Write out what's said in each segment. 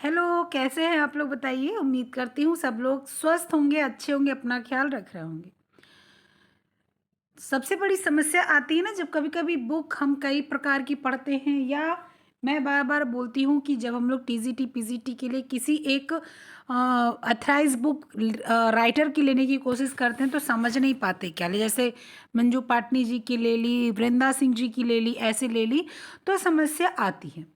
Hello, कैसे हैं आप लोग बताइए? उम्मीद करती हूँ सब लोग स्वस्थ होंगे, अच्छे होंगे, अपना ख़्याल रख रहे होंगे। सबसे बड़ी समस्या आती है ना जब कभी-कभी बुक हम कई प्रकार की पढ़ते हैं या मैं बार-बार बोलती हूँ कि जब हम लोग टीज़ीटी, पीज़ीटी के लिए किसी एक ऑथराइज़्ड बुक राइटर की लेने की कोशिश करते हैं तो समझ नहीं पाते क्या लें। जैसे मंजू पाटनी जी की ले ली, वृंदा सिंह जी की ले ली, ऐसे ले ली, तो समस्या आती है।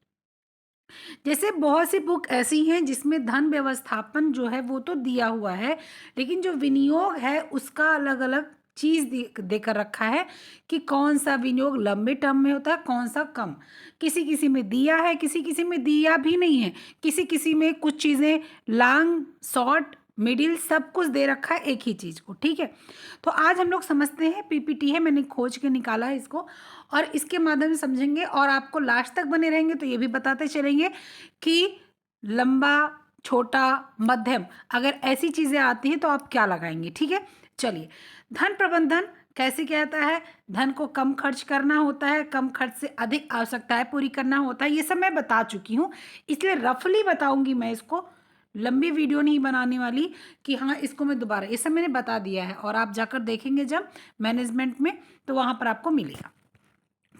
जैसे बहुत सी बुक ऐसी हैं जिसमें धन व्यवस्थापन जो है वो तो दिया हुआ है, लेकिन जो विनियोग है उसका अलग-अलग चीज़ देकर रखा है कि कौन-सा विनियोग लंबे टर्म में होता है, कौन-सा कम। किसी-किसी में दिया है, किसी-किसी में दिया भी नहीं है। किसी-किसी में कुछ चीज़ें लॉन्ग, शॉर्ट, मिडिल सब कुछ दे रखा है एक ही चीज़ को, ठीक है? तो आज हम लोग समझते हैं पीपीटी है, मैंने खोज के निकाला है इसको और इसके माध्यम से समझेंगे और आपको लास्ट तक बने रहेंगे तो ये भी बताते चलेंगे कि लंबा, छोटा, मध्यम अगर ऐसी चीज़ें आती हैं तो आप क्या लगाएँगे, ठीक है? चलिए, धन प्रबंधन कैसे कहता है? धन को कम खर्च करना होता है, कम खर्च से अधिक आवश्यकताएँ पूरी करना होता है, ये सब मैं बता चुकी हूँ। इसलिए रफ़ली बताऊँगी मैं इसको, लंबी वीडियो नहीं बनाने वाली कि हाँ, इसको मैं दोबारा ये सब मैंने बता दिया है और आप जाकर देखेंगे जब मैनेजमेंट में, तो वहाँ पर आपको मिलेगा।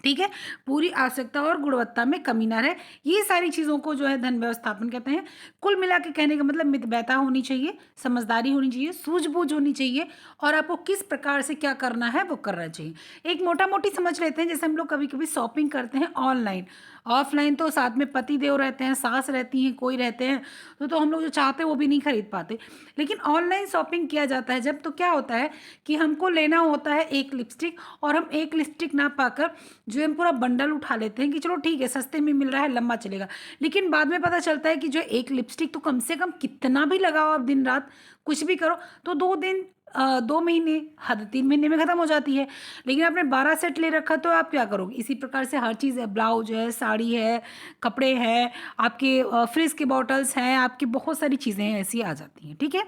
ठीक है? पूरी आवश्यकता और गुणवत्ता में कमी ना रहे, ये सारी चीज़ों को जो है धन व्यवस्थापन कहते हैं। कुल मिला के कहने का मतलब मितव्ययता होनी चाहिए, समझदारी होनी चाहिए, सूझबूझ होनी चाहिए और आपको किस प्रकार से क्या करना है, वो करना चाहिए। एक मोटा-मोटी समझ लेते हैं, जैसे हम लोग कभी-कभी शॉपिंग करते हैं ऑनलाइन, ऑफ़लाइन तो साथ में पति-देव रहते हैं, सास रहती हैं, कोई रहते हैं, तो हम लोग जो चाहते हैं वो भी नहीं खरीद पाते। लेकिन ऑनलाइन शॉपिंग किया जाता है जब, तो क्या होता है कि हमको लेना होता है एक लिपस्टिक और हम एक लिपस्टिक ना पाकर जो हम पूरा बंडल उठा लेते हैं कि चलो ठीक है सस्ते में मिल रहा है लंबा चलेगा। लेकिन बाद में पता चलता है कि जो एक लिपस्टिक तो कम से कम कितना भी लगाओ आप दिन-रात, कुछ भी करो तो 2 दिन 2 महीने, हद 3 महीने में ख़त्म हो जाती है। लेकिन आपने 12 सेट ले रखा तो आप क्या करोगे? इसी प्रकार से हर चीज़ है, ब्लाउज़ है, साड़ी है, कपड़े हैं, आपके फ्रिज के बॉटल्स हैं, आपकी बहुत सारी चीज़ें ऐसी आ जाती हैं, ठीक है?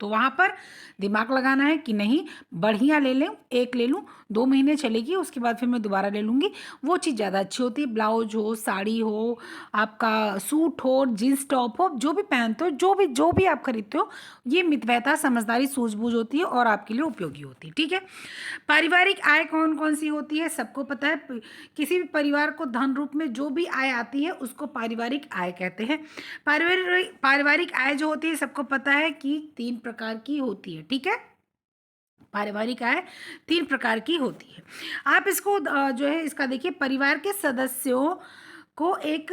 तो वहाँ पर दिमाग लगाना है कि नहीं बढ़िया ले लें, 1 ले लूँ, 2 महीने चलेगी उसके बाद फिर मैं दोबारा ले लूँगी, वो चीज़ ज़्यादा अच्छी होती है। ब्लाउज़ हो, साड़ी हो, आपका सूट हो, जीन्स टॉप हो, जो भी पहनते हो, जो भी आप खरीदते हो, ये मितव्ययता, समझदारी, सूझबूझ होती है और आपके लिए उपयोगी होती है, ठीक है? पारिवारिक आय कौन-कौन सी होती है? सबको पता है किसी भी परिवार को धन रूप में जो भी आय आती है उसको पारिवारिक आय कहते हैं। पारिवारिक आय जो होती है सबको पता है कि 3 प्रकार की होती है, ठीक है? पारिवारिक आय 3 प्रकार की होती है। आप इसको जो है इसका देखिए परिवार के सदस्यों को एक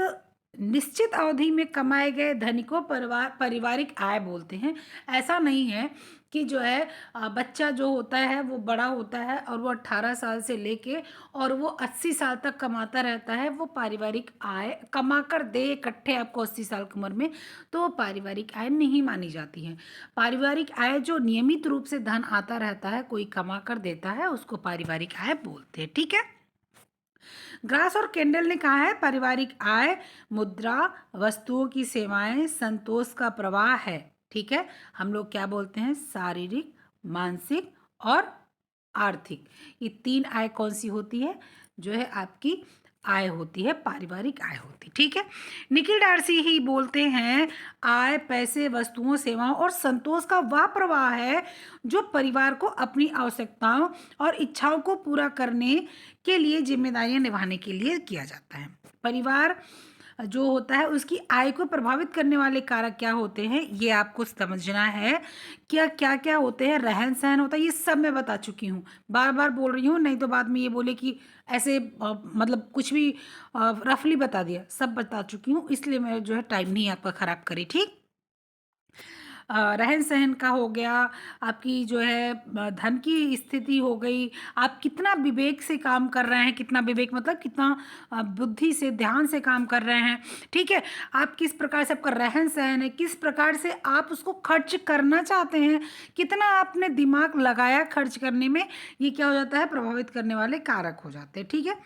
निश्चित अवधि में कमाए गए धन को पारिवारिक आय बोलते हैं। ऐसा नहीं है कि जो है बच्चा जो होता है वो बड़ा होता है और वो 18 साल से लेके और वो 80 साल तक कमाता रहता है, वो पारिवारिक आय कमा कर दे इकट्ठे आपको 80 साल की उम्र में, तो वो पारिवारिक आय नहीं मानी जाती है। पारिवारिक आय जो नियमित रूप से धन आता रहता है, कोई कमा कर देता है, उसको पारिवारिक आय बोलते हैं, ठीक है? ग्रास और केंडल ने कहा है पारिवारिक आय मुद्रा, वस्तुओं की सेवाएं, संतोष का प्रवाह है, ठीक है? हम लोग क्या बोलते हैं? शारीरिक, मानसिक और आर्थिक। ये 3 आय कौन-सी होती है? जो है आपकी आय होती है, पारिवारिक आय होती है, ठीक है? निखिल डार्सी ही बोलते हैं, आय, पैसे, वस्तुओं, सेवाओं और संतोष का वह प्रवाह है, जो परिवार को अपनी आवश्यकताओं और इच्छाओं को पूरा करने के लिए ज़िम्मेदारियाँ निभाने के लिए किया जाता है। परिवार जो होता है उसकी आय को प्रभावित करने वाले कारक क्या होते हैं, ये आपको समझना है। क्या-क्या होते हैं, रहन-सहन होता है, ये सब मैं बता चुकी हूँ। बार-बार बोल रही हूँ, नहीं तो बाद में ये बोले कि ऐसे मतलब कुछ भी रफ़ली बता दिया। सब बता चुकी हूँ, इसलिए मैं जो है टाइम नहीं आपका ख़राब करी, ठीक? रहन-सहन का हो गया, आपकी जो है धन की स्थिति हो गई, आप कितना विवेक से काम कर रहे हैं, कितना विवेक मतलब कितना बुद्धि से, ध्यान से काम कर रहे हैं, ठीक है? आप किस प्रकार से आपका रहन-सहन है, किस प्रकार से आप उसको खर्च करना चाहते हैं, कितना आपने दिमाग लगाया खर्च करने में, ये क्या हो जाता है प्रभावित करने वाले कारक हो जाते हैं, ठीक है?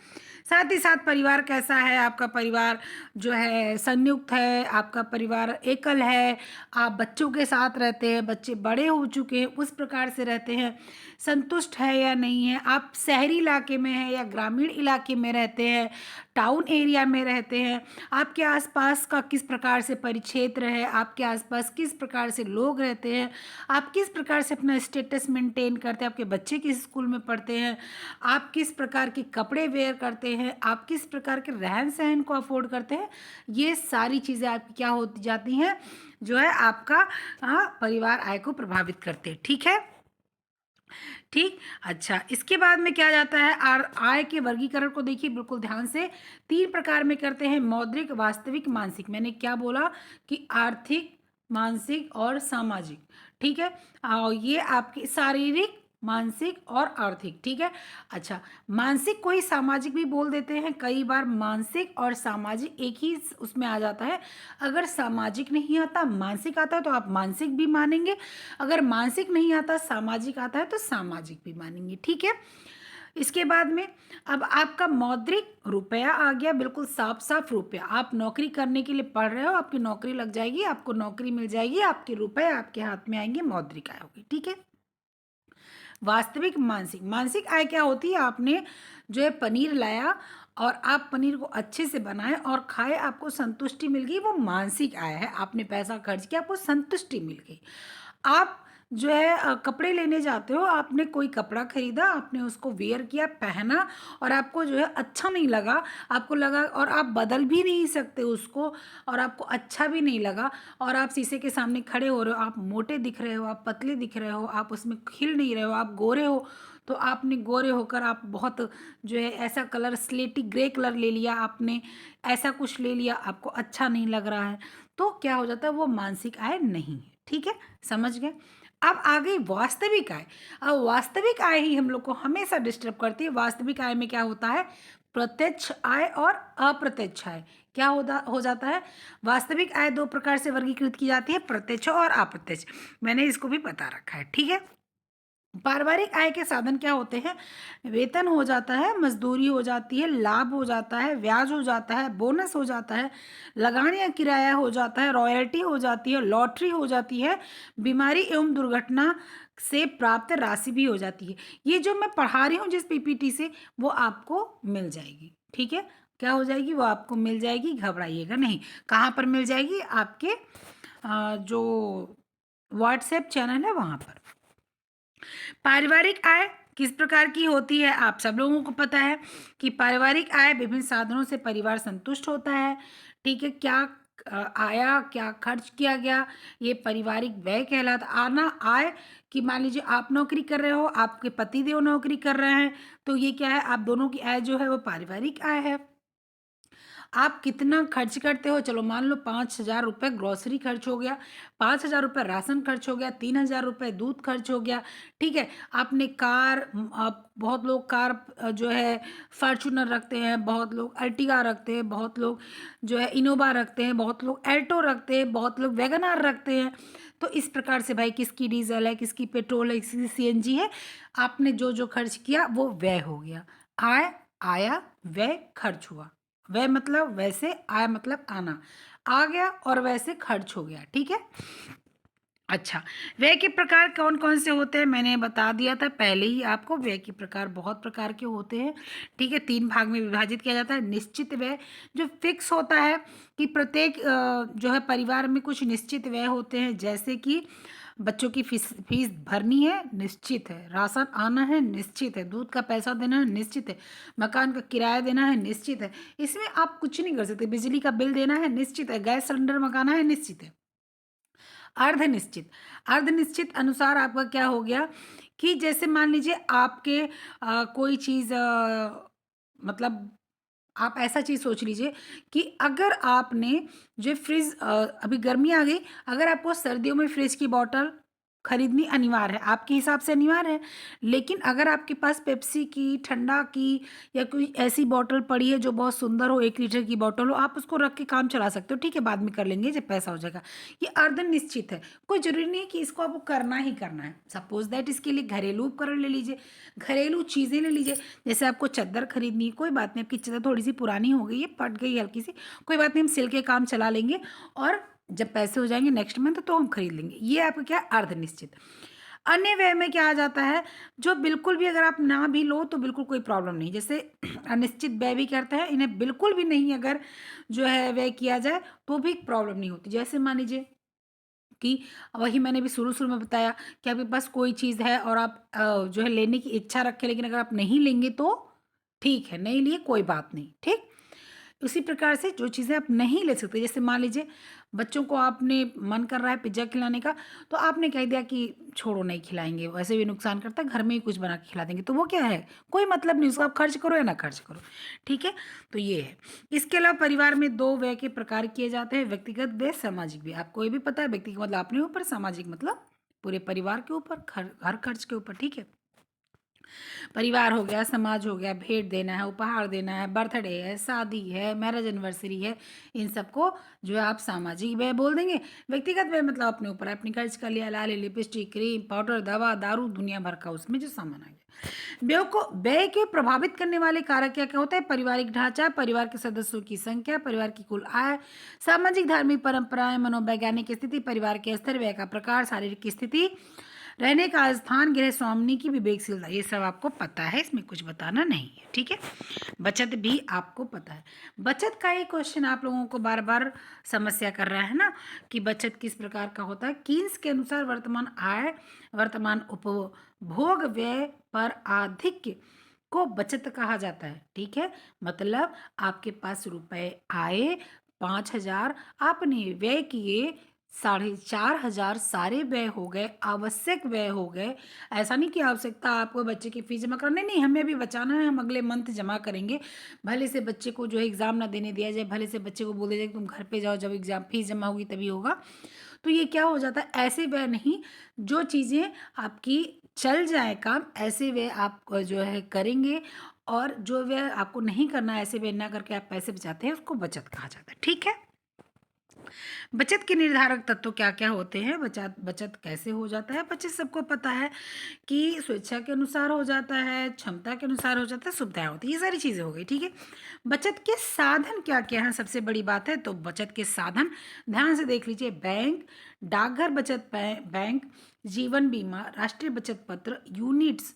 साथ ही साथ परिवार कैसा है, आपका परिवार जो है संयुक्त है, आपका परिवार एकल है, आप बच्चों के साथ रहते हैं, बच्चे बड़े हो चुके हैं, उस प्रकार से रहते हैं, संतुष्ट है या नहीं है, आप शहरी इलाके में हैं या ग्रामीण इलाके में रहते हैं, टाउन एरिया में रहते हैं, आपके आसपास का किस प्रकार से परिक्षेत्र है, आपके आसपास किस प्रकार से लोग रहते हैं, आप किस प्रकार से अपना स्टेटस मेंटेन करते हैं, आपके बच्चे किस स्कूल में पढ़ते हैं, आप किस प्रकार के कपड़े वेयर करते हैं, आप किस प्रकार के रहन सहन को अफोर्ड करते हैं, ये सारी चीज़ें आपकी क्या होती जाती हैं, जो है आपका परिवार आय को प्रभावित करते हैं। ठीक है, ठीक। अच्छा, इसके बाद में क्या जाता है, आय के वर्गीकरण को देखिए बिल्कुल ध्यान से, 3 प्रकार में करते हैं, मौद्रिक, वास्तविक, मानसिक। मैंने क्या बोला कि आर्थिक, मानसिक और सामाजिक। ठीक है, ये आपकी शारीरिक, मानसिक और आर्थिक। ठीक है। अच्छा, मानसिक को ही सामाजिक भी बोल देते हैं, कई बार मानसिक और सामाजिक एक ही उसमें आ जाता है। अगर सामाजिक नहीं आता, मानसिक आता है तो आप मानसिक भी मानेंगे, अगर मानसिक नहीं आता, सामाजिक आता है तो सामाजिक भी मानेंगे। ठीक है। इसके बाद में अब आपका मौद्रिक, रुपया आ गया, बिल्कुल साफ साफ रुपया। आप नौकरी करने के लिए पढ़ रहे हो, आपकी नौकरी लग जाएगी, आपको नौकरी मिल जाएगी, आपके रुपए आपके हाथ में आएंगे, मौद्रिक आय होगी। ठीक है। वास्तविक, मानसिक। मानसिक आय क्या होती है, आपने जो है पनीर लाया और आप पनीर को अच्छे से बनाए और खाए, आपको संतुष्टि मिल गई, वो मानसिक आय है। आपने पैसा खर्च किया, आपको संतुष्टि मिल गई। आप जो है कपड़े लेने जाते हो, आपने कोई कपड़ा खरीदा, आपने उसको वेयर किया, पहना और आपको जो है अच्छा नहीं लगा, आपको लगा और आप बदल भी नहीं सकते उसको, और आपको अच्छा भी नहीं लगा, और आप शीशे के सामने खड़े हो रहे हो, आप मोटे दिख रहे हो, आप पतले दिख रहे हो, आप उसमें खिल नहीं रहे हो, आप गोरे हो, तो आपने गोरे होकर आप बहुत जो है ऐसा कलर स्लेटी ग्रे कलर ले लिया, आपने ऐसा कुछ ले लिया, आपको अच्छा नहीं लग रहा है, तो क्या हो जाता है, वो मानसिक आय नहीं है। ठीक है, समझ गए। अब आ गई वास्तविक आय। अब वास्तविक आय ही हम लोग को हमेशा डिस्टर्ब करती है। वास्तविक आय में क्या होता है, प्रत्यक्ष आय और अप्रत्यक्ष आय। क्या हो जाता है, वास्तविक आय 2 प्रकार से वर्गीकृत की जाती है, प्रत्यक्ष और अप्रत्यक्ष। मैंने इसको भी बता रखा है। ठीक है। पारिवारिक आय के साधन क्या होते हैं, वेतन हो जाता है, मजदूरी हो जाती है, लाभ हो जाता है, ब्याज हो जाता है, बोनस हो जाता है, लगान या किराया हो जाता है, रॉयल्टी हो जाती है, लॉटरी हो जाती है, बीमारी एवं दुर्घटना से प्राप्त राशि भी हो जाती है। ये जो मैं पढ़ा रही हूँ जिस पीपीटी से, वो आपको मिल जाएगी। ठीक है, क्या हो जाएगी, वो आपको मिल जाएगी, घबराइएगा नहीं। कहाँ पर मिल जाएगी, आपके जो व्हाट्सएप चैनल है वहाँ पर। पारिवारिक आय किस प्रकार की होती है, आप सब लोगों को पता है कि पारिवारिक आय विभिन्न साधनों से परिवार संतुष्ट होता है। ठीक है, क्या आया, क्या खर्च किया गया, ये पारिवारिक व्यय कहलाता। आना, आय कि मान लीजिए आप नौकरी कर रहे हो, आपके पतिदेव नौकरी कर रहे हैं, तो ये क्या है, आप दोनों की आय जो है वो पारिवारिक आय है। आप कितना खर्च करते हो, चलो मान लो 5,000 रुपये ग्रॉसरी खर्च हो गया, 5,000 रुपये राशन खर्च हो गया, 3,000 रुपये दूध खर्च हो गया। ठीक है, आपने कार, आप बहुत लोग कार जो है फॉर्च्यूनर रखते हैं, बहुत लोग अर्टिगा रखते हैं, बहुत लोग जो है इनोवा रखते हैं, बहुत लोग एल्टो रखते हैं, बहुत लोग वैगनार रखते हैं। तो इस प्रकार से भाई किसकी डीजल है, किसकी पेट्रोल है, किसकी सीएनजी है, आपने जो जो खर्च किया वो व्यय हो गया। आय आया, व्यय खर्च हुआ। व्यय मतलब वैसे, आय मतलब आना, आ गया और वैसे खर्च हो गया। ठीक है। अच्छा, व्यय के प्रकार कौन कौन से होते हैं, मैंने बता दिया था पहले ही आपको। व्यय के प्रकार बहुत प्रकार के होते हैं। ठीक है, 3 भाग में विभाजित किया जाता है। निश्चित व्यय जो फिक्स होता है कि प्रत्येक जो है परिवार में कुछ निश्चित व्यय होते हैं, जैसे कि बच्चों की फीस भरनी है, निश्चित है, राशन आना है, निश्चित है, दूध का पैसा देना है, निश्चित है, मकान का किराया देना है, निश्चित है, इसमें आप कुछ नहीं कर सकते, बिजली का बिल देना है, निश्चित है, गैस सिलेंडर मंगाना है, निश्चित है। अर्धनिश्चित, अर्धनिश्चित अनुसार आपका क्या हो गया कि जैसे मान लीजिए आपके कोई चीज़ मतलब आप ऐसा चीज़ सोच लीजिए कि अगर आपने जो फ्रिज अभी गर्मी आ गई, अगर आपको सर्दियों में फ्रिज की बॉटल खरीदनी अनिवार्य है, आपके हिसाब से अनिवार्य है, लेकिन अगर आपके पास पेप्सी की, ठंडा की या कोई ऐसी बॉटल पड़ी है जो बहुत सुंदर हो, 1 लीटर की बॉटल हो, आप उसको रख के काम चला सकते हो। ठीक है, बाद में कर लेंगे जब पैसा हो जाएगा। ये अर्ध निश्चित है, कोई जरूरी नहीं है कि इसको आपको करना ही करना है। सपोज दैट इसके लिए घरेलू उपकरण ले लीजिए, घरेलू चीज़ें ले लीजिए। जैसे आपको चादर खरीदनी है, कोई बात नहीं, आपकी चादर थोड़ी सी पुरानी हो गई है, फट गई हल्की सी, कोई बात नहीं, हम सिल के काम चला लेंगे और जब पैसे हो जाएंगे नेक्स्ट मंथ तो हम खरीद लेंगे। ये आपका क्या, अर्ध निश्चित। अन्य व्यय में क्या आ जाता है, जो बिल्कुल भी अगर आप ना भी लो तो बिल्कुल कोई प्रॉब्लम नहीं, जैसे अनिश्चित व्यय भी करते हैं, इन्हें बिल्कुल भी नहीं अगर जो है व्यय किया जाए तो भी प्रॉब्लम नहीं होती। जैसे मान लीजिए कि वही मैंने भी शुरू-शुरू में बताया कि आपके पास कोई चीज़ है और आप जो है लेने की इच्छा रखें, लेकिन अगर आप नहीं लेंगे तो ठीक है, नहीं लिए कोई बात नहीं, ठीक? उसी प्रकार से जो चीज़ें आप नहीं ले सकते, जैसे मान लीजिए बच्चों को आपने मन कर रहा है पिज़्ज़ा खिलाने का, तो आपने कह दिया कि छोड़ो नहीं खिलाएँगे, वैसे भी नुकसान करता है, घर में ही कुछ बना के खिला देंगे, तो वो क्या है? कोई मतलब नहीं उसका, आप खर्च करो या ना खर्च करो, ठीक है? तो ये है। इसके अलावा परिवार में 2 व्यय के प्रकार किए जाते हैं, व्यक्तिगत व्यय, सामाजिक व्यय। आपको ये भी पता है व्यक्तिगत मतलब अपने ऊपर, सामाजिक मतलब पूरे परिवार के ऊपर, हर खर्च के ऊपर, ठीक है? परिवार हो गया, समाज हो गया, भेंट देना है, उपहार देना है, बर्थडे है, शादी है, मैरिज एनिवर्सरी है, इन सबको जो है आप सामाजिक व्यय बोल देंगे। व्यक्तिगत व्यय मतलब अपने ऊपर, अपनी खर्च कर लिया, लाली लिपस्टिक, क्रीम, पाउडर, दवा, दारू, दुनिया भर का उसमें जो सामान आ गया। व्यय को प्रभावित करने वाले कारक क्या क्या होते हैं? पारिवारिक ढांचा, परिवार के सदस्यों की संख्या, परिवार की कुल आय, सामाजिक धार्मिक परंपराएं, मनोवैज्ञानिक स्थिति, परिवार के स्तर, व्यय का प्रकार, शारीरिक स्थिति, रहने का स्थान, गृह स्वामिनी की विवेकशीलता, ये सब आपको पता है, इसमें कुछ बताना नहीं है, ठीक है? बचत भी आपको पता है। बचत का एक क्वेश्चन आप लोगों को बार बार समस्या कर रहा है ना, कि बचत किस प्रकार का होता है। कीन्स के अनुसार वर्तमान आय, वर्तमान उपभोग व्यय पर आधिक्य को बचत कहा जाता है, ठीक है? मतलब आपके पास रुपए आए 5,000, आपने व्यय किए 4,500, सारे व्यय हो गए, आवश्यक व्यय हो गए। ऐसा नहीं कि आवश्यकता आपको बच्चे की फीस जमा करनी, नहीं, हमें भी बचाना है, हम अगले मंथ जमा करेंगे। भले से बच्चे को जो है एग्ज़ाम ना देने दिया जाए, भले से बच्चे को बोल दिया जाए कि तुम घर पे जाओ, जब एग्ज़ाम फीस जमा होगी तभी होगा। तो ये क्या हो जाता है, ऐसे व्यय नहीं, जो चीज़ें आपकी चल जाए काम, ऐसे व्यय आप जो है करेंगे, और जो व्यय आपको नहीं करना है, ऐसे व्यय ना करके आप पैसे बचाते हैं, उसको बचत कहा जाता है, ठीक है? बचत के निर्धारक तत्व क्या-क्या होते हैं? बचत बचत कैसे हो जाता है? बचत सबको पता है कि स्वेच्छा के अनुसार हो जाता है, क्षमता के अनुसार हो जाता है, सुविधाएँ होती हैं, ये सारी चीज़ें हो गई, ठीक है? बचत के साधन क्या-क्या हैं? सबसे बड़ी बात है, तो बचत के साधन ध्यान से देख लीजिए, बैंक, डाकघर बचत बैंक, जीवन बीमा, राष्ट्रीय बचत पत्र, यूनिट्स,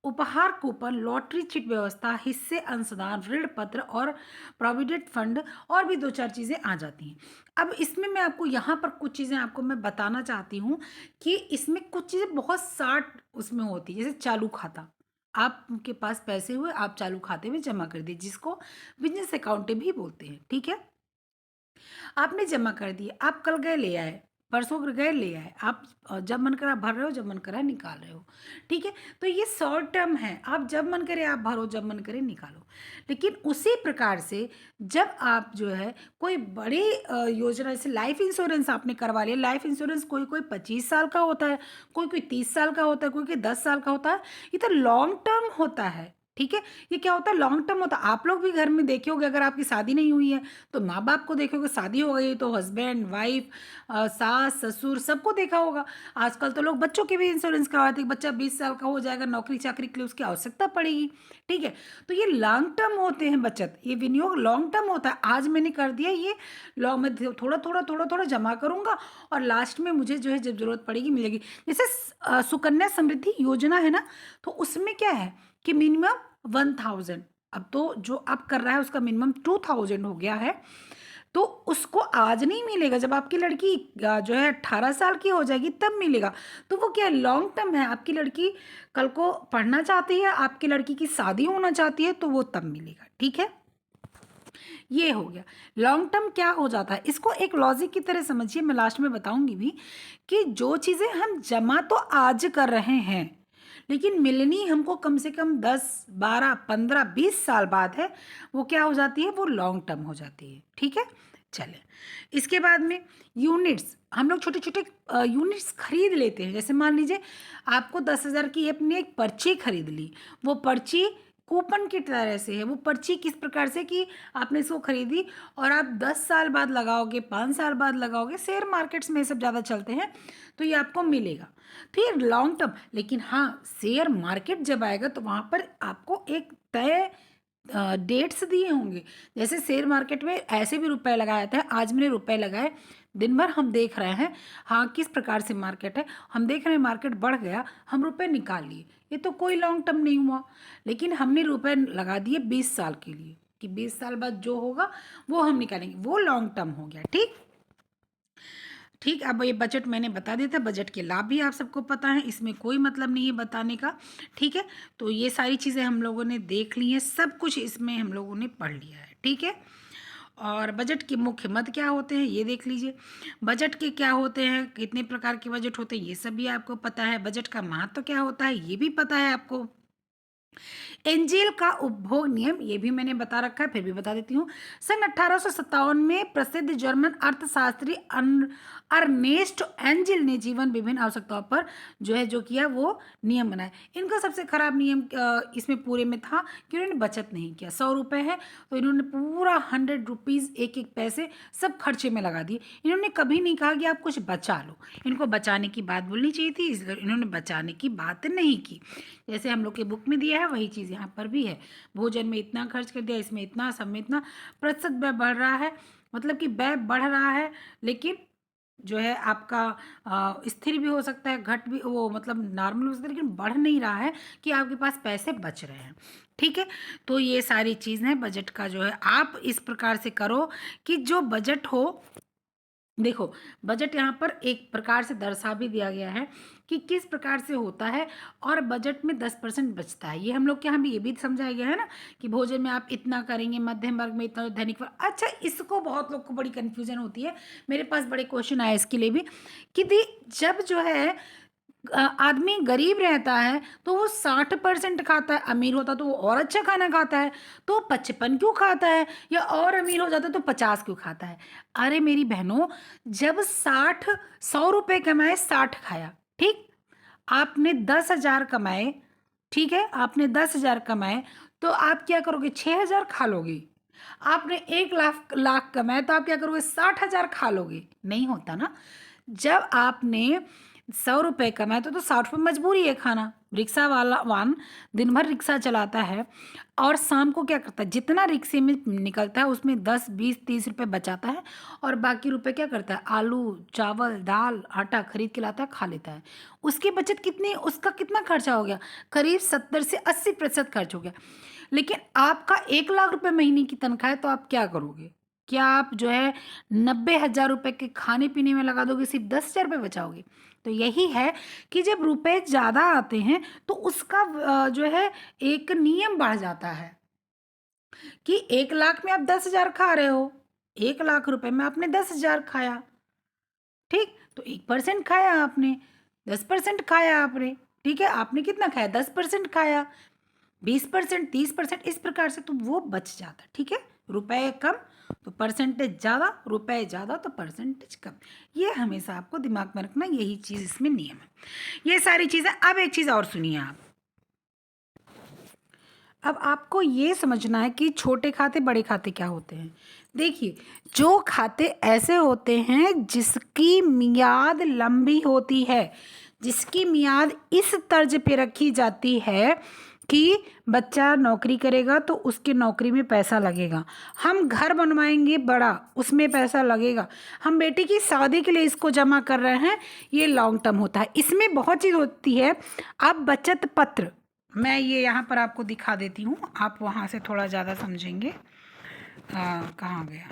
उपहार कूपन, लॉटरी चिट व्यवस्था, हिस्से अंशदान, ऋण पत्र और प्रोविडेंट फंड, और भी 2-4 चीज़ें आ जाती हैं। अब इसमें मैं आपको यहाँ पर कुछ चीज़ें आपको मैं बताना चाहती हूँ कि इसमें कुछ चीज़ें बहुत शार्ट उसमें होती है, जैसे चालू खाता। आपके पास पैसे हुए, आप चालू खाते में जमा कर दिए, जिसको बिज़नेस अकाउंट भी बोलते हैं, ठीक है? आपने जमा कर दिए, आप कल गए ले आए, परसों गए ले आए, आप जब मन करा भर रहे हो, जब मन करा निकाल रहे हो, ठीक है? तो ये शॉर्ट टर्म है, आप जब मन करे आप भरो, जब मन करे निकालो। लेकिन उसी प्रकार से जब आप जो है कोई बड़ी योजना, जैसे लाइफ इंश्योरेंस आपने करवा लिया, लाइफ इंश्योरेंस कोई-कोई 25 साल का होता है, कोई-कोई 30 साल का होता है, कोई-कोई 10 साल का होता है, ये तो लॉन्ग टर्म होता है, ठीक है? ये क्या होता है, लॉन्ग टर्म होता है। आप लोग भी घर में देखे होंगे, अगर आपकी शादी नहीं हुई है तो माँ-बाप को देखोगे, शादी हो गई तो हस्बैंड, वाइफ, सास, ससुर सबको देखा होगा। आजकल तो लोग बच्चों के भी इंश्योरेंस करवाते हैं, बच्चा 20 साल का हो जाएगा, नौकरी-चाकरी के लिए उसकी आवश्यकता पड़ेगी, ठीक है? तो ये लॉन्ग टर्म होते हैं बचत, ये विनियोग लॉन्ग टर्म होता है। आज मैंने कर दिया ये लॉन्ग में, थोड़ा-थोड़ा, थोड़ा-थोड़ा जमा करूँगा और लास्ट में मुझे जो है जब ज़रूरत पड़ेगी मिलेगी। जैसे सुकन्या समृद्धि योजना है ना, तो उसमें क्या है कि मिनिमम 1000, अब तो जो अब कर रहा है उसका मिनिमम 2000 हो गया है, तो उसको आज नहीं मिलेगा, जब आपकी लड़की जो है 18 साल की हो जाएगी तब मिलेगा। तो वो क्या है, लॉन्ग टर्म है, आपकी लड़की कल को पढ़ना चाहती है, आपकी लड़की की शादी होना चाहती है, तो वो तब मिलेगा, ठीक है? ये हो गया। लॉन्ग टर्म क्या हो जाता है, इसको एक लॉजिक की तरह समझिए, मैं लास्ट में बताऊँगी भी, कि जो चीज़ें हम जमा तो आज कर रहे हैं, लेकिन मिलनी हमको कम से कम 10, 12, 15, 20 साल बाद है, वो क्या हो जाती है, वो लॉन्ग टर्म हो जाती है, ठीक है? चलें, इसके बाद में यूनिट्स, हम लोग छोटे-छोटे यूनिट्स खरीद लेते हैं। जैसे मान लीजिए आपको 10,000 की आपने एक पर्ची खरीद ली, वो पर्ची कूपन की तरह से है। वो पर्ची किस प्रकार से कि आपने इसको खरीदी और आप 10 साल बाद लगाओगे, 5 साल बाद लगाओगे, शेयर मार्केट्स में ये सब ज़्यादा चलते हैं, तो ये आपको मिलेगा। फिर लॉन्ग टर्म, लेकिन हाँ, शेयर मार्केट जब आएगा तो वहाँ पर आपको एक तय डेट्स दिए होंगे। जैसे शेयर मार्केट में ऐसे भी रुपए लगाए थे, आज मैंने रुपए लगाए, दिन भर हम देख रहे हैं हाँ किस प्रकार से मार्केट है, हम देख रहे हैं मार्केट बढ़ गया, हम रुपए निकाल लिए, ये तो कोई लॉन्ग टर्म नहीं हुआ। लेकिन हमने रुपए लगा दिए 20 साल के लिए कि 20 साल बाद जो होगा वो हम निकालेंगे, वो लॉन्ग टर्म हो गया। ठीक ठीक। अब ये बजट मैंने बता दिया था, बजट के लाभ भी आप सबको पता है, इसमें कोई मतलब नहीं है बताने का। ठीक है, तो ये सारी चीज़ें हम लोगों ने देख ली हैं, सब कुछ इसमें हम लोगों ने पढ़ लिया है। ठीक है, और बजट के मुख्य मद क्या होते हैं ये देख लीजिए। बजट के क्या होते हैं, कितने प्रकार के बजट होते हैं, ये सब भी आपको पता है। बजट का महत्व क्या होता है ये भी पता है आपको। एंजेल का उपभोग नियम ये भी मैंने बता रखा है, फिर भी बता देती हूँ। सन 1857 में प्रसिद्ध जर्मन अर्थशास्त्री अर्नेस्ट एंजेल ने जीवन विभिन्न आवश्यकताओं पर जो किया वो नियम बनाए। इनका सबसे खराब नियम इसमें पूरे में था कि उन्होंने बचत नहीं किया। 100 रुपये है तो इन्होंने पूरा 100 रुपीज़ एक एक पैसे सब खर्चे में लगा दिए। इन्होंने कभी नहीं कहा कि आप कुछ बचा लो, इनको बचाने की बात बोलनी चाहिए थी, इसलिए इन्होंने बचाने की बात नहीं की। जैसे हम लोग के बुक में दिया है वही चीज़ यहाँ पर भी है। भोजन में इतना खर्च कर दिया, इसमें इतना, सब में इतना, प्रतिशत व्यय बढ़ रहा है, मतलब कि व्यय बढ़ रहा है, लेकिन जो है आपका स्थिर भी हो सकता है, घट भी, वो मतलब नॉर्मल हो सकता है, लेकिन बढ़ नहीं रहा है कि आपके पास पैसे बच रहे हैं। ठीक है, तो ये सारी चीज़ है बजट का जो है। आप इस प्रकार से करो कि जो बजट हो, देखो बजट यहाँ पर एक प्रकार से दर्शा भी दिया गया है कि किस प्रकार से होता है, और बजट में 10% बचता है। ये हम लोग के यहाँ भी ये भी समझाया गया है ना कि भोजन में आप इतना करेंगे, मध्यम वर्ग में इतना, धनिक वर्ग। अच्छा, इसको बहुत लोग को बड़ी कन्फ्यूजन होती है, मेरे पास बड़े क्वेश्चन आए इसके लिए भी कि जब जो है आदमी गरीब रहता है तो वो 60% खाता है, अमीर होता तो वो और अच्छा खाना खाता है, तो 55 क्यों खाता है, या और अमीर हो जाता तो 50 क्यों खाता है। अरे मेरी बहनों, जब 100 रुपये कमाए 60 खाया। ठीक, आपने 10,000 कमाए, ठीक है, आपने 10,000 कमाए तो आप क्या करोगे, 6,000 खा लोगे। आपने 1 लाख कमाए तो आप क्या करोगे, 60,000 खा लोगे। नहीं होता ना। जब आपने 100 रुपये कमाए तो 60 रुपये मजबूरी है खाना। रिक्शा वाला दिन भर रिक्शा चलाता है और शाम को क्या करता है, जितना रिक्शे में निकलता है उसमें 10, 20, 30 रुपये बचाता है, और बाकी रुपए क्या करता है, आलू चावल दाल आटा खरीद के लाता है, खा लेता है। उसकी बचत कितनी, उसका कितना खर्चा हो गया, करीब 70 से 80% खर्च हो गया। लेकिन आपका 1 लाख रुपए महीने की तनख्वाह है तो आप क्या करोगे, क्या आप जो है 90,000 रुपये के खाने पीने में लगा दोगे, सिर्फ 10,000 रुपये बचाओगे। तो यही है कि जब रुपए ज़्यादा आते हैं तो उसका जो है एक नियम बढ़ जाता है कि 1 लाख में आप 10,000 खा रहे हो, 1 लाख रुपए में आपने 10,000 खाया। ठीक, तो 1% खाया आपने, 10% खाया आपने। ठीक है, आपने कितना खाया, 10% खाया, 20%, 30%, इस प्रकार से तो वो बच जाता है। ठीक है, रुपए कम तो परसेंटेज ज़्यादा, रुपए ज़्यादा तो परसेंटेज कम। ये हमेशा आपको दिमाग में रखना, यही चीज़ इसमें नियम है। ये सारी चीज़ें। अब एक चीज़ और सुनिए आप, अब आपको ये समझना है कि छोटे खाते बड़े खाते क्या होते हैं। देखिए, जो खाते ऐसे होते हैं जिसकी मियाद लंबी होती है, जिसकी मियाद इस तर्ज पे रखी जाती है कि बच्चा नौकरी करेगा तो उसके नौकरी में पैसा लगेगा, हम घर बनवाएंगे बड़ा उसमें पैसा लगेगा, हम बेटी की शादी के लिए इसको जमा कर रहे हैं, ये लॉन्ग टर्म होता है। इसमें बहुत चीज़ होती है। अब बचत पत्र मैं ये यहाँ पर आपको दिखा देती हूँ, आप वहाँ से थोड़ा ज़्यादा समझेंगे। कहाँ गया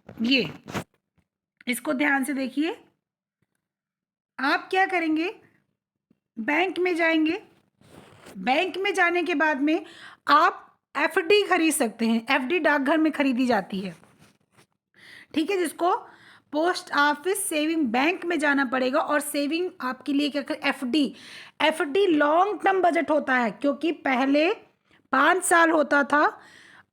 ये, इसको ध्यान से देखिए। आप क्या करेंगे, बैंक में जाएंगे, बैंक में जाने के बाद में आप एफडी खरीद सकते हैं। एफडी डाकघर में खरीदी जाती है। ठीक है, जिसको पोस्ट ऑफिस सेविंग बैंक में जाना पड़ेगा, और सेविंग आपके लिए क्या कर, FD. FD long term budget होता है, क्योंकि पहले 5 साल होता था,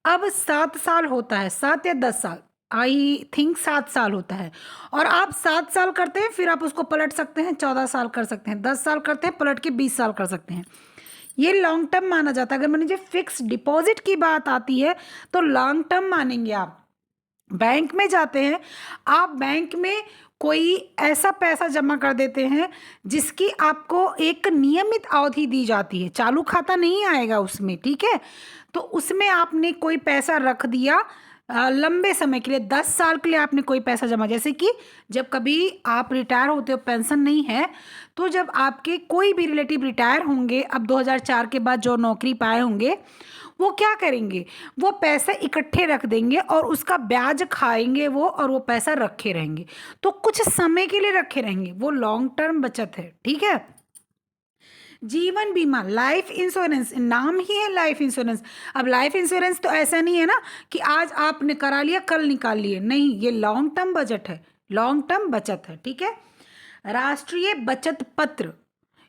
अब 7 साल होता है, 7 या 10 साल, आई थिंक 7 साल होता है। और आप 7 साल करते हैं, फिर आप उसको पलट सकते हैं, 14 साल कर सकते हैं, 10 साल करते हैं, पलट के 20 साल कर सकते हैं। ये लॉन्ग टर्म माना जाता है। अगर मान लीजिए फिक्स डिपॉजिट की बात आती है तो लॉन्ग टर्म मानेंगे आप। बैंक में जाते हैं, आप बैंक में कोई ऐसा पैसा जमा कर देते हैं जिसकी आपको एक नियमित अवधि दी जाती है, चालू खाता नहीं आएगा उसमें, ठीक है। तो उसमें आपने कोई पैसा रख दिया लंबे समय के लिए, 10 साल के लिए आपने कोई पैसा जमा, जैसे कि जब कभी आप रिटायर होते हो, पेंशन नहीं है, तो जब आपके कोई भी रिलेटिव रिटायर होंगे अब 2004 के बाद, जो नौकरी पाए होंगे, वो क्या करेंगे, वो पैसे इकट्ठे रख देंगे और उसका ब्याज खाएंगे वो, और वो पैसा रखे रहेंगे, तो कुछ समय के लिए रखे रहेंगे, वो लॉन्ग टर्म बचत है, ठीक है। जीवन बीमा, लाइफ इंश्योरेंस, नाम ही है लाइफ इंश्योरेंस। अब लाइफ इंश्योरेंस तो ऐसा नहीं है ना कि आज आपने करा लिया कल निकाल लिए, नहीं, ये लॉन्ग टर्म बजट है, लॉन्ग टर्म बचत है, ठीक है। राष्ट्रीय बचत पत्र,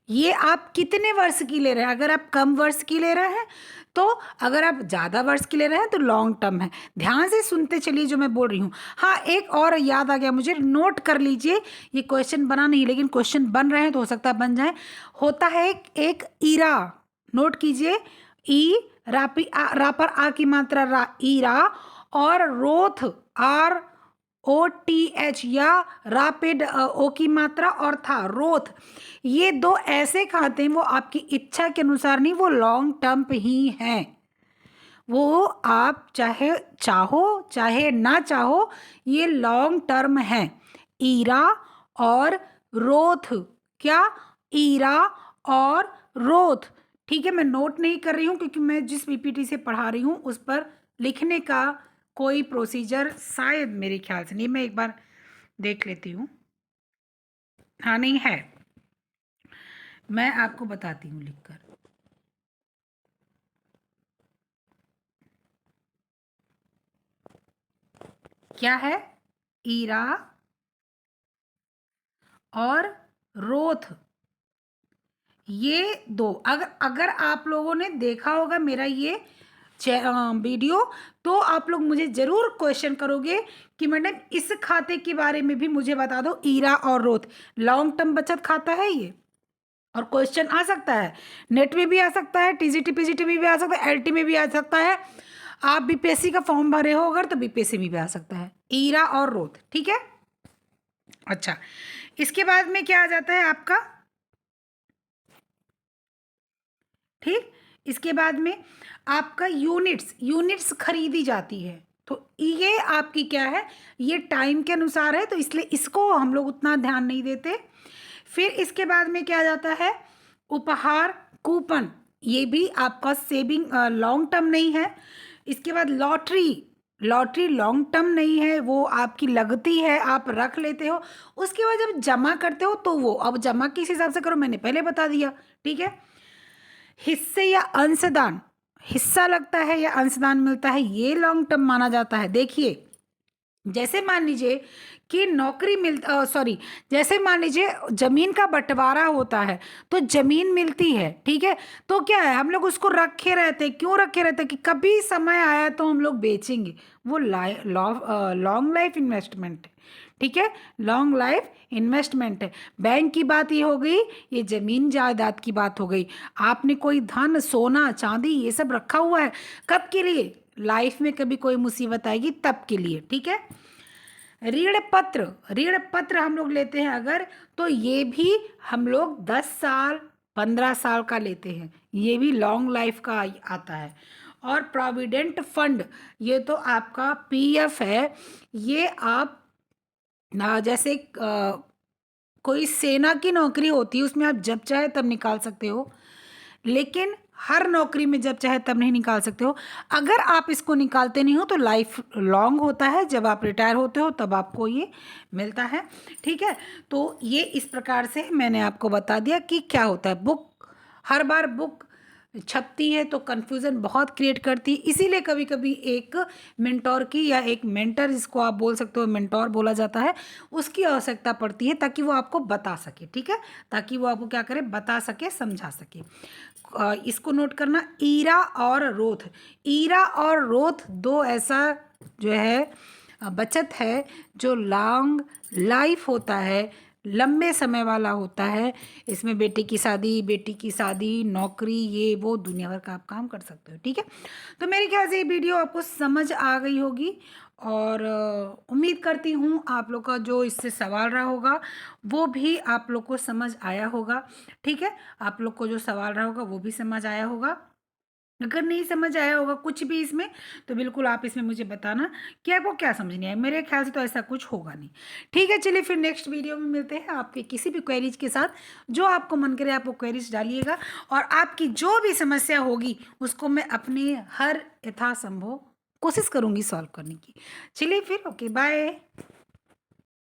ये आप कितने वर्ष की ले रहे हैं, अगर आप कम वर्ष की ले रहे हैं तो, अगर आप ज़्यादा वर्ष की ले रहे हैं तो लॉन्ग टर्म है। ध्यान से सुनते चलिए जो मैं बोल रही हूँ। हाँ, एक और याद आ गया मुझे, नोट कर लीजिए, ये क्वेश्चन बना नहीं लेकिन क्वेश्चन बन रहे हैं तो हो सकता है बन जाए। होता है एक ईरा, नोट कीजिए, ई रा पर आ की मात्रा रा, ईरा, और रोथ, आर ओ टी एच, या रापिड ओ की मात्रा और था, रोथ, ये दो ऐसे खाते हैं, वो आपकी इच्छा के अनुसार नहीं, वो लॉन्ग टर्म ही हैं, वो आप चाहे चाहो चाहे ना चाहो, ये लॉन्ग टर्म है। ईरा और रोथ, क्या, ईरा और रोथ, ठीक है। मैं नोट नहीं कर रही हूँ क्योंकि मैं जिस पीपीटी से पढ़ा रही हूँ उस पर लिखने का कोई प्रोसीजर शायद मेरे ख्याल से नहीं, मैं एक बार देख लेती हूँ। हाँ, नहीं है, मैं आपको बताती हूँ लिखकर। क्या है, ईरा और रोथ, ये दो, अगर अगर आप लोगों ने देखा होगा मेरा ये वीडियो, तो आप लोग मुझे ज़रूर क्वेश्चन करोगे कि मैडम इस खाते के बारे में भी मुझे बता दो, ईरा और रोथ लॉन्ग टर्म बचत खाता है ये, और क्वेश्चन आ सकता है, नेट में भी आ सकता है, टीजीटी पीजीटी में भी आ सकता है, एलटी में भी आ सकता है, आप बीपीएससी का फॉर्म भरे हो अगर तो बीपीएससी में भी आ सकता है, ईरा और रोथ, ठीक है। अच्छा, इसके बाद में क्या आ जाता है आपका, ठीक, इसके बाद में आपका यूनिट्स, यूनिट्स खरीदी जाती है, तो ये आपकी क्या है, ये टाइम के अनुसार है, तो इसलिए इसको हम लोग उतना ध्यान नहीं देते। फिर इसके बाद में क्या आ जाता है, उपहार कूपन, ये भी आपका सेविंग लॉन्ग टर्म नहीं है। इसके बाद लॉटरी, लॉटरी लॉन्ग टर्म नहीं है, वो आपकी लगती है, आप रख लेते हो, उसके बाद जब जमा करते हो तो वो, अब जमा किस हिसाब से करो मैंने पहले बता दिया, ठीक है। हिस्से या अंशदान, हिस्सा लगता है या अंशदान मिलता है, ये लॉन्ग टर्म माना जाता है। देखिए, जैसे मान लीजिए कि नौकरी सॉरी, जैसे मान लीजिए जमीन का बंटवारा होता है, तो जमीन मिलती है, ठीक है, तो क्या है, हम लोग उसको रखे रहते हैं, क्यों रखे रहते हैं, कि कभी समय आया तो हम लोग बेचेंगे, वो लॉन्ग लाइफ इन्वेस्टमेंट है, ठीक है, लॉन्ग लाइफ इन्वेस्टमेंट है। बैंक की बात ये हो गई, ये जमीन जायदाद की बात हो गई। आपने कोई धन, सोना, चांदी, ये सब रखा हुआ है, कब के लिए, लाइफ में कभी कोई मुसीबत आएगी तब के लिए, ठीक है। ऋण पत्र, ऋण पत्र हम लोग लेते हैं अगर, तो ये भी हम लोग 10 साल 15 साल का लेते हैं, ये भी लॉन्ग लाइफ का आता है। और प्रोविडेंट फंड, ये तो आपका पीएफ है, ये आप जैसे कोई सेना की नौकरी होती है, उसमें आप जब चाहे तब निकाल सकते हो, लेकिन हर नौकरी में जब चाहे तब नहीं निकाल सकते हो। अगर आप इसको निकालते नहीं हो तो लाइफ लॉन्ग होता है, जब आप रिटायर होते हो तब आपको ये मिलता है, ठीक है। तो ये इस प्रकार से मैंने आपको बता दिया कि क्या होता है। बुक, हर बार बुक छपती है तो कन्फ्यूज़न बहुत क्रिएट करती है, इसीलिए कभी कभी एक मेंटोर की, या एक मेंटर जिसको आप बोल सकते हो, मेंटोर बोला जाता है, उसकी आवश्यकता पड़ती है, ताकि वो आपको बता सके, ठीक है, ताकि वो आपको क्या करे, बता सके, समझा सके। इसको नोट करना, ईरा और रोथ, ईरा और रोथ दो ऐसा जो है बचत है जो लॉन्ग लाइफ होता है, लंबे समय वाला होता है। इसमें बेटे की शादी, नौकरी, ये वो दुनिया भर का आप काम कर सकते हो, ठीक है? तो मेरे ख्याल से ये वीडियो आपको समझ आ गई होगी और उम्मीद करती हूँ आप लोग का जो इससे सवाल रहा होगा वो भी आप लोग को समझ आया होगा, ठीक है? आप लोग को जो सवाल रहा होगा वो भी समझ आया होगा। अगर नहीं समझ आया होगा कुछ भी इसमें, तो बिल्कुल आप इसमें मुझे बताना कि आपको क्या समझ नहीं आया। मेरे ख्याल से तो ऐसा कुछ होगा नहीं। ठीक है, चलिए फिर नेक्स्ट वीडियो में मिलते हैं आपके किसी भी क्वेरीज के साथ। जो आपको मन करे आप वो क्वेरीज डालिएगा और आपकी जो भी समस्या होगी उसको मैं अपने हर यथासंभव कोशिश करूँगी सॉल्व करने की। चलिए फिर, ओके, बाय।